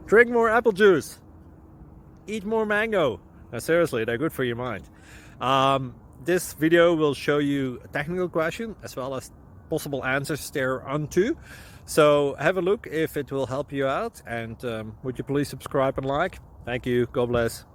Drink more apple juice. Eat more mango. Now, seriously, they're good for your mind. This video will show you a technical question as well as possible answers thereunto. So have a look if it will help you out, and would you please subscribe and like? Thank you. God bless.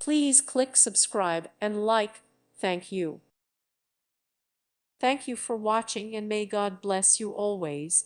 Please click subscribe and like. Thank you. Thank you for watching, and may God bless you always.